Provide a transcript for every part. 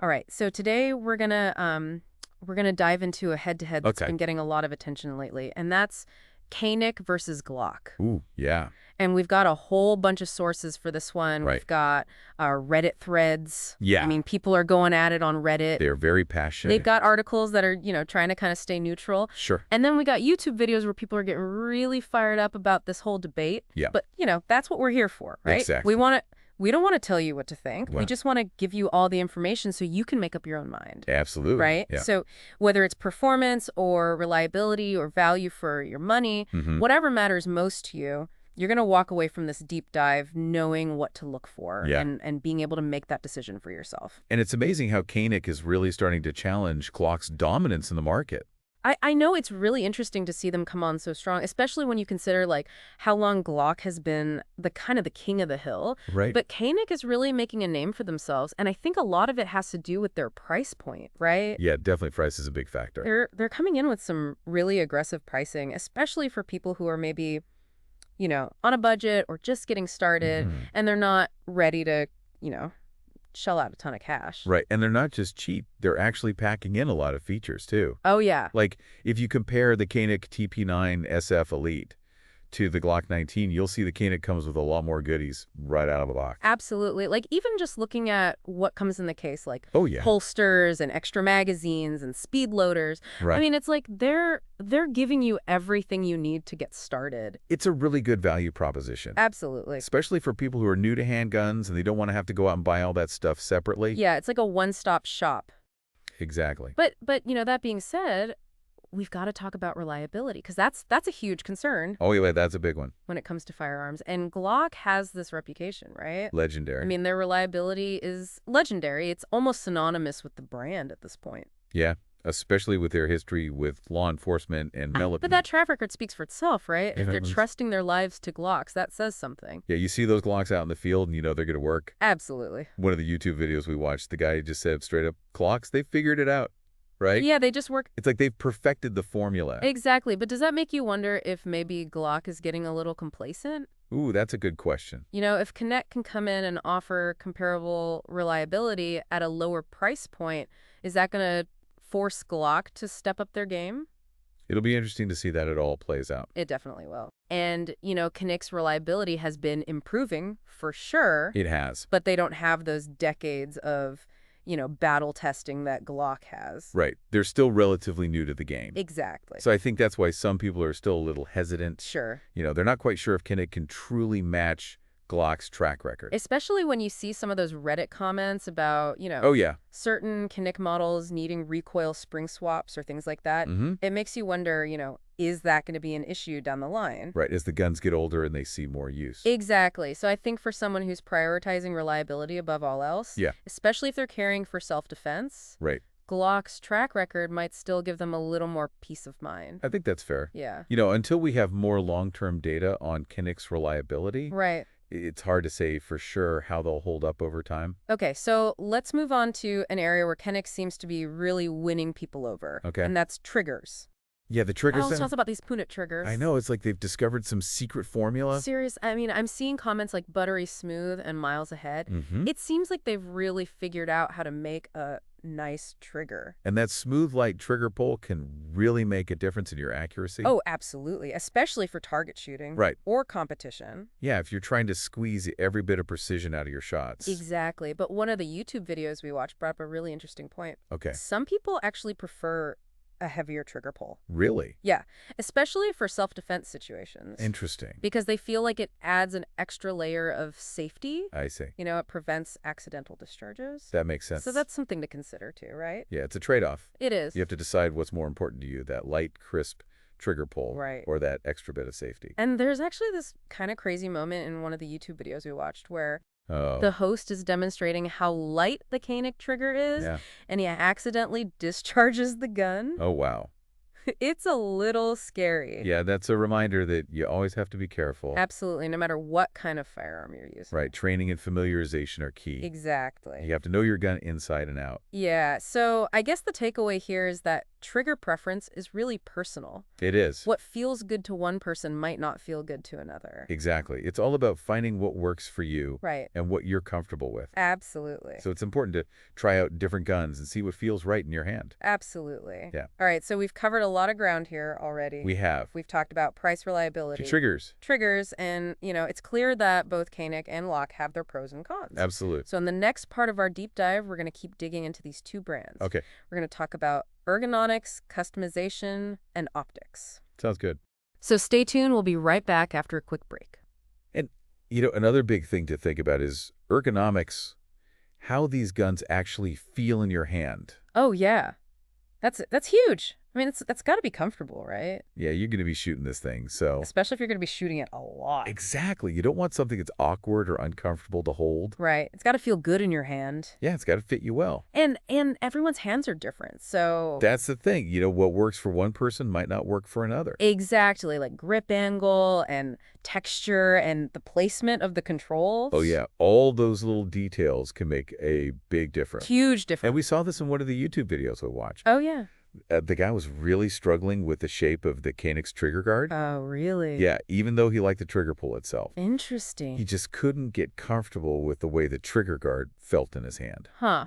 All right, so today we're gonna dive into a head-to-head that's Okay. been getting a lot of attention lately, and that's Canik versus Glock. Ooh, yeah. And we've got a whole bunch of sources for this one. Right. We've got Reddit threads. I Yeah. mean, people are going at it on Reddit. They're very They've passionate. got articles that are, trying to kind of stay neutral. Sure. And then we got YouTube videos where people are getting really fired up about this whole debate. Yeah. But, that's what we're here for, right? Exactly. We don't want to tell you what to think. We Well, just want to give you all the information so you can make up your own mind. absolutely. Right? Yeah. So whether it's performance or reliability or value for your money, hmm whatever matters most to you, you're going to walk away from this deep dive knowing what to look for Yeah. and being able to make that decision for yourself. And it's amazing how Canik is really starting to challenge Glock's dominance in the market. I know it's really interesting to see them come on so strong, especially when you consider like how long Glock has been the kind of the king of the hill. Right. But Canik is really making a name for themselves, and I think a lot of it has to do with their price point, right? Yeah, definitely price is a big factor. They're coming in with some really aggressive pricing, especially for people who are maybe, on a budget or just getting started, Mhm. and they're not ready to, shell out a ton of cash. Right. And they're not just cheap. They're actually packing in a lot of features, too. Oh, yeah. Like, if you compare the Canik TP9 SF Elite to the Glock 19, you'll see the Canik comes with a lot more goodies right out of the box. Absolutely. Like, even just looking at what comes in the case, like Oh, yeah. holsters and extra magazines and speed loaders. Right. I mean, it's like they're giving you everything you need to get started. It's a really good value proposition. Absolutely. Especially for people who are new to handguns and they don't want to have to go out and buy all that stuff separately. Yeah, it's like a one-stop shop. Exactly. But that being said, we've got to talk about reliability because that's a huge concern Oh, yeah, that's a big one. when it comes to firearms. And Glock has this reputation, right? Legendary. I mean, their reliability is legendary. It's almost synonymous with the brand at this point. Yeah, especially with their history with law enforcement and military. But that track record speaks for itself, right? Yeah, If they're it was- trusting their lives to Glocks, that says something. Yeah, you see those Glocks out in the field and you know they're going to work. Absolutely. One of the YouTube videos we watched, the guy just said straight up, Glocks, they figured it out, right? Yeah, they just work. It's like they've perfected the formula. Exactly. But does that make you wonder if maybe Glock is getting a little complacent? Ooh, that's a good question. If Canik can come in and offer comparable reliability at a lower price point, is that going to force Glock to step up their game? It'll be interesting to see that it all plays out. It definitely will. And, Canik's reliability has been improving for sure, It has. but they don't have those decades of, battle testing that Glock has. Right. They're still relatively new to the game. Exactly. So I think that's why some people are still a little hesitant. Sure. They're not quite sure if Canik can truly match Glock's track record. Especially when you see some of those Reddit comments about, Oh, yeah. certain Canik models needing recoil spring swaps or things like that. Mm-hmm. It makes you wonder, is that going to be an issue down the line? Right, as the guns get older and they see more use. Exactly. So I think for someone who's prioritizing reliability above all else, Yeah. especially if they're carrying for self-defense, Right. Glock's track record might still give them a little more peace of mind. I think that's fair. Yeah. Until we have more long-term data on Canik's reliability, Right. it's hard to say for sure how they'll hold up over time. Okay, so let's move on to an area where Canik seems to be really winning people over. Okay. And that's triggers. Yeah, the triggers. Let's talk about these punit triggers. I know, it's like they've discovered some secret formula. Serious. I mean, I'm seeing comments like buttery smooth and miles ahead. Mm-hmm. It seems like they've really figured out how to make a nice trigger. And that smooth light trigger pull can really make a difference in your accuracy. Oh, absolutely. Especially for target shooting. Right. Or competition. Yeah, if you're trying to squeeze every bit of precision out of your shots. Exactly. But one of the YouTube videos we watched brought up a really interesting point. Okay. Some people actually prefer a heavier trigger pull. Really? Yeah, especially for self-defense situations. Interesting. Because they feel like it adds an extra layer of safety. I see. It prevents accidental discharges. That makes sense. So that's something to consider too, right? Yeah, it's a trade-off. It is. You have to decide what's more important to you, that light, crisp trigger pull Right. or that extra bit of safety. And there's actually this kind of crazy moment in one of the YouTube videos we watched where Oh. the host is demonstrating how light the Canik trigger is, Yeah. and he accidentally discharges the gun. Oh, wow. It's a little scary. Yeah, that's a reminder that you always have to be careful. Absolutely, no matter what kind of firearm you're using. Right, training and familiarization are key. Exactly. You have to know your gun inside and out. Yeah, so I guess the takeaway here is that trigger preference is really personal. It is. What feels good to one person might not feel good to another. Exactly. It's all about finding what works for you Right. and what you're comfortable with. Absolutely. So it's important to try out different guns and see what feels right in your hand. Absolutely. Yeah. All right, so we've covered a lot of ground here already. We have. We've talked about price reliability, Triggers. triggers, and, it's clear that both Canik and Glock have their pros and cons. Absolute. So in the next part of our deep dive, we're going to keep digging into these two brands. Okay. We're going to talk about ergonomics, customization, and optics. Sounds good. So stay tuned. We'll be right back after a quick break. And, another big thing to think about is ergonomics, how these guns actually feel in your hand. Oh, yeah. That's huge. I mean, that's got to be comfortable, right? Yeah, you're going to be shooting this thing, so... Especially if you're going to be shooting it a lot. Exactly. You don't want something that's awkward or uncomfortable to hold. Right. It's got to feel good in your hand. Yeah, it's got to fit you well. And everyone's hands are different, so... That's the thing. What works for one person might not work for another. Exactly, like grip angle and texture and the placement of the controls. Oh, yeah. All those little details can make a big difference. Huge difference. And we saw this in one of the YouTube videos we watched. Oh, yeah. The guy was really struggling with the shape of the Canik's trigger guard. Oh, really? Yeah, even though he liked the trigger pull itself. Interesting. He just couldn't get comfortable with the way the trigger guard felt in his hand. Huh.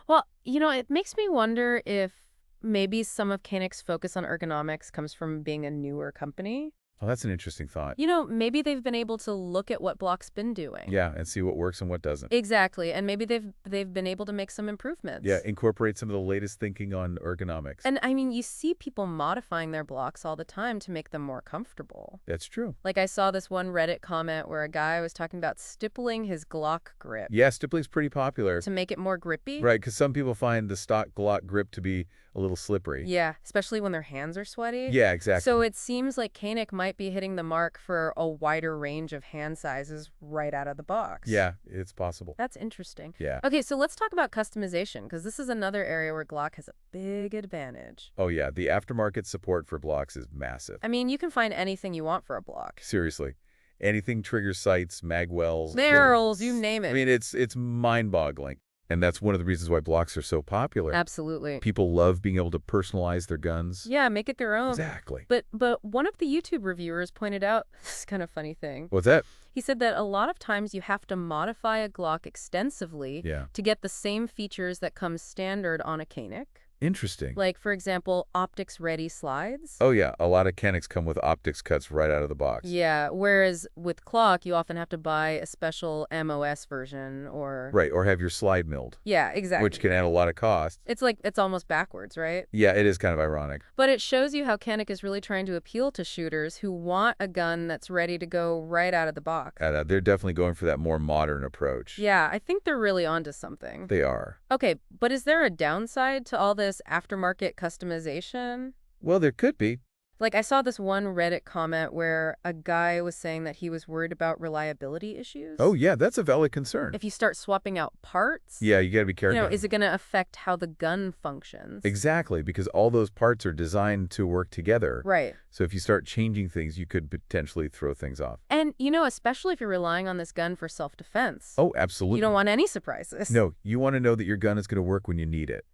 Well, it makes me wonder if maybe some of Canik's focus on ergonomics comes from being a newer company. Oh, that's an interesting thought. Maybe they've been able to look at what Block's been doing. Yeah, and see what works and what doesn't. Exactly, and maybe they've been able to make some improvements. Yeah, incorporate some of the latest thinking on ergonomics. And I mean, you see people modifying their blocks all the time to make them more comfortable. That's true. Like I saw this one Reddit comment where a guy was talking about stippling his Glock grip. Yeah, stippling's pretty popular. To make it more grippy. Right, because some people find the stock Glock grip to be a little slippery. Yeah, especially when their hands are sweaty. Yeah, exactly. So it seems like Canik might be hitting the mark for a wider range of hand sizes right out of the box. Yeah, it's possible. That's interesting. Yeah. Okay, so let's talk about customization, because this is another area where Glock has a big advantage. Oh, yeah, the aftermarket support for blocks is massive. I mean, you can find anything you want for a block. Seriously. Anything trigger sights, magwells. Barrels, you name it. I mean, it's mind-boggling. And that's one of the reasons why blocks are so popular. Absolutely. People love being able to personalize their guns. Yeah, make it their own. Exactly. But one of the YouTube reviewers pointed out this kind of funny thing. What's that? He said that a lot of times you have to modify a Glock extensively to get the same features that come standard on a Canik. Interesting. Like, for example, optics-ready slides. Oh, yeah. A lot of Caniks come with optics cuts right out of the box. Yeah, whereas with Glock, you often have to buy a special MOS version or... Right, or have your slide milled. Yeah, exactly. Which can add a lot of cost. It's almost backwards, right? Yeah, it is kind of ironic. But it shows you how Canik is really trying to appeal to shooters who want a gun that's ready to go right out of the box. They're definitely going for that more modern approach. Yeah, I think they're really onto something. They are. Okay, but is there a downside to all this aftermarket customization? Well, there could be. Like, I saw this one Reddit comment where a guy was saying that he was worried about reliability issues. Oh, yeah, that's a valid concern. If you start swapping out parts... Yeah, you gotta be careful. is it going to affect how the gun functions? Exactly, because all those parts are designed to work together. Right. So if you start changing things, you could potentially throw things off. And, especially if you're relying on this gun for self-defense. Oh, absolutely. You don't want any surprises. No, you want to know that your gun is going to work when you need it.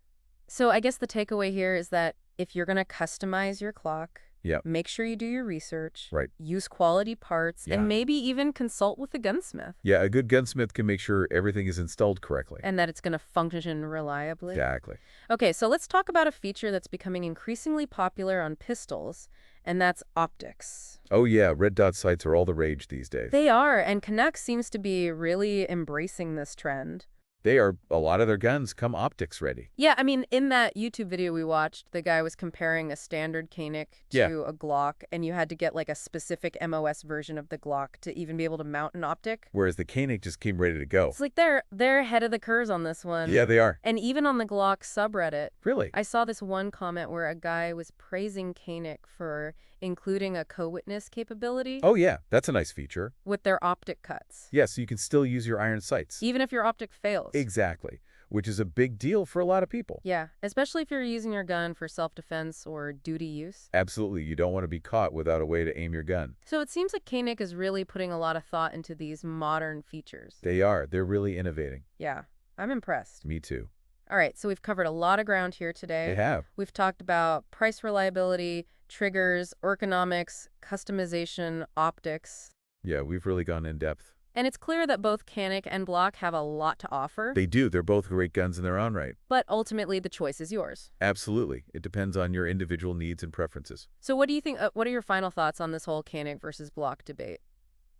So I guess the takeaway here is that if you're going to customize your clock, Yep. make sure you do your research, Right. use quality parts, Yeah. and maybe even consult with the gunsmith. Yeah, a good gunsmith can make sure everything is installed correctly. And that it's going to function reliably. Exactly. Okay, so let's talk about a feature that's becoming increasingly popular on pistols, and that's optics. Oh, yeah, red dot sights are all the rage these days. They are, and Canik seems to be really embracing this trend. A lot of their guns come optics ready. Yeah, I mean, in that YouTube video we watched, the guy was comparing a standard Canik to a Glock, and you had to get like a specific MOS version of the Glock to even be able to mount an optic. Whereas the Canik just came ready to go. It's like they're ahead of the curve on this one. Yeah, they are. And even on the Glock subreddit. Really? I saw this one comment where a guy was praising Canik for including a co-witness capability. Oh, yeah, that's a nice feature. With their optic cuts. Yeah, so you can still use your iron sights. Even if your optic fails. Exactly, which is a big deal for a lot of people. Yeah, especially if you're using your gun for self-defense or duty use. Absolutely, you don't want to be caught without a way to aim your gun. So it seems like Canik is really putting a lot of thought into these modern features. They are. They're really innovating. Yeah, I'm impressed. Me too. All right, so we've covered a lot of ground here They today. have. We've talked about price reliability, triggers, ergonomics, customization, optics. Yeah, we've really gone in depth. And it's clear that both Canik and Glock have a lot to offer, They do. They're both great guns in their own right. but ultimately the choice is yours. Absolutely. It depends on your individual needs and preferences. So what do you think, what are your final thoughts on this whole Canik versus Glock debate?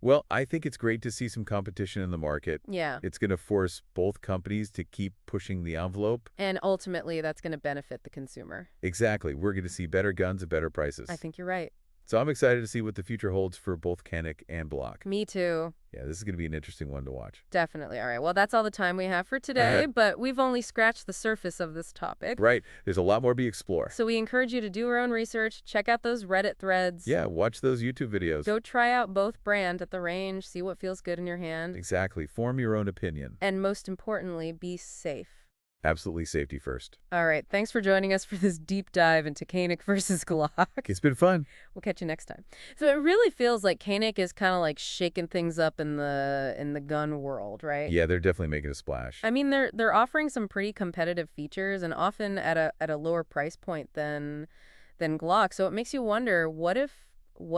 Well, I think it's great to see some competition in the market. Yeah. It's going to force both companies to keep pushing the envelope. And ultimately that's going to benefit the consumer. Exactly. We're going to see better guns at better prices. I think you're right. So I'm excited to see what the future holds for both Canik and Glock. Me too. Yeah, this is going to be an interesting one to watch. Definitely. All right. Well, that's all the time we have for today, but we've only scratched the surface of this topic. Right. There's a lot more to be explored. So we encourage you to do your own research, check out those Reddit threads. Yeah, watch those YouTube videos. Go try out both brands at the range, see what feels good in your hand. Exactly. Form your own opinion. And most importantly, be safe. Absolutely safety first. All right. Thanks for joining us for this deep dive into Canik versus Glock. It's been fun. We'll catch you next time. So it really feels like Canik is kind of like shaking things up in the gun world, right? Yeah, they're definitely making a splash. I mean, they're offering some pretty competitive features and often at a lower price point than Glock. So it makes you wonder, what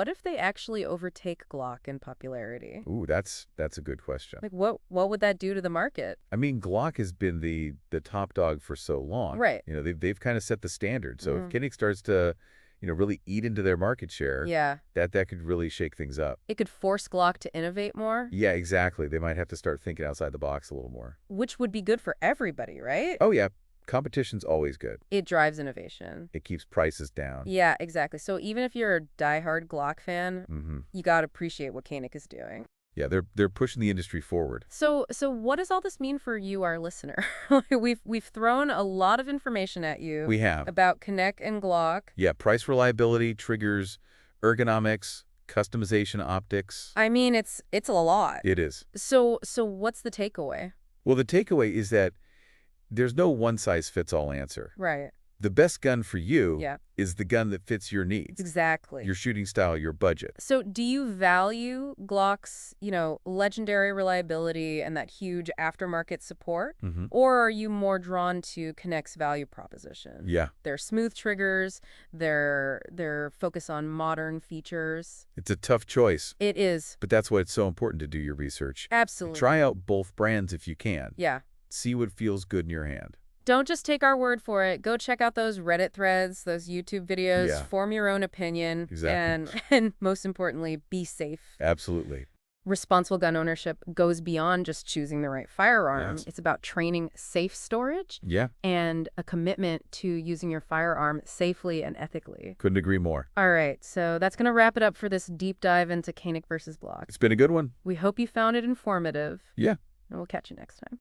if they actually overtake Glock in popularity? Ooh, that's a good question. Like what would that do to the market? I mean, Glock has been the top dog for so long. Right. You know, they've kind of set the standard. So if Mm. Canik starts to, really eat into their market share, Yeah. that could really shake things up. It could force Glock to innovate more, Yeah, exactly. They might have to start thinking outside the box a little more. which would be good for everybody, right? Oh, yeah. Competition's always good. It drives innovation. It keeps prices down. Yeah, exactly. So even if you're a diehard Glock fan, Mm-hmm. you got to appreciate what Canik is doing. Yeah, they're pushing the industry forward. So what does all this mean for you, our listener? We've thrown a lot of information at you We have. about Canik and Glock. Yeah, price reliability, triggers, ergonomics, customization optics. I mean, it's a lot. It is. So what's the takeaway? Well, the takeaway is that there's no one-size-fits-all answer. Right. The best gun for you Yeah. is the gun that fits your needs, Exactly. your shooting style, your budget. So do you value Glock's, legendary reliability and that huge aftermarket support? Mm-hmm. Or are you more drawn to Canik's value proposition? Yeah, Their smooth triggers, their focus on modern features. it's a tough choice, It is. but that's why it's so important to do your research. Absolutely. Try out both brands if you can. Yeah. See what feels good in your hand. Don't just take our word for it. Go check out those Reddit threads, those YouTube videos, Yeah. form your own opinion, Exactly. and most importantly, be safe. Absolutely. Responsible gun ownership goes beyond just choosing the right firearm. Yes. It's about training safe storage Yeah, and a commitment to using your firearm safely and ethically. couldn't agree more. All right, so that's going to wrap it up for this deep dive into Canik versus Glock. It's been a good one. We hope you found it informative. Yeah. And we'll catch you next time.